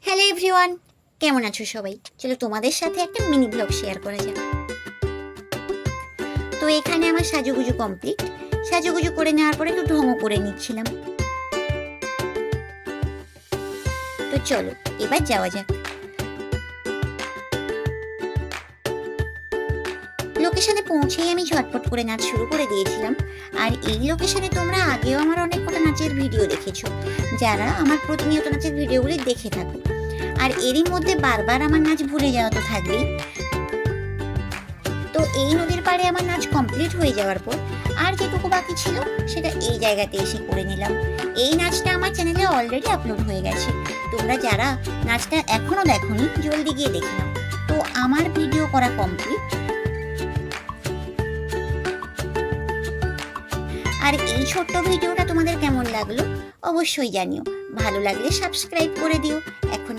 Hello everyone, কেমন আছো সবাই? চলো তোমাদের সাথে একটা মিনি ব্লগ শেয়ার করা যাক। তো এখানে আমার সাজুগুজু কমপ্লিট। সাজুগুজু করে নেওয়ার পরে একটু ঢঙও করে নিচ্ছিলাম। তো চলো এবার যাওয়া যাক। লোকেশনে পৌঁছেই আমি ঝটপট করে নাচ শুরু করে দিয়েছিলাম। আর এই লোকেশনে তোমরা আগেও আমার অনেক কটা নাচের ভিডিও দেখেছো, যারা আমার প্রতিনিয়ত নাচের ভিডিওগুলি দেখে থাকো। আর এরই মধ্যে বারবার আমার নাচ ভুলে যাওয়া তো থাকবেই। তো এই নদীর পাড়ে আমার নাচ কমপ্লিট হয়ে যাওয়ার পর আর যেটুকু বাকি ছিল সেটা এই জায়গাতে এসে করে নিলাম। এই নাচটা আমার চ্যানেলে অলরেডি আপলোড হয়ে গেছে। তোমরা যারা নাচটা এখনো দেখোনি জলদি গিয়ে দেখে নাও। তো আমার ভিডিও করা কমপ্লিট। আর এই ছোট্ট ভিডিওটা তোমাদের কেমন লাগলো অবশ্যই জানিও। ভালো লাগলে সাবস্ক্রাইব করে দিও। এখন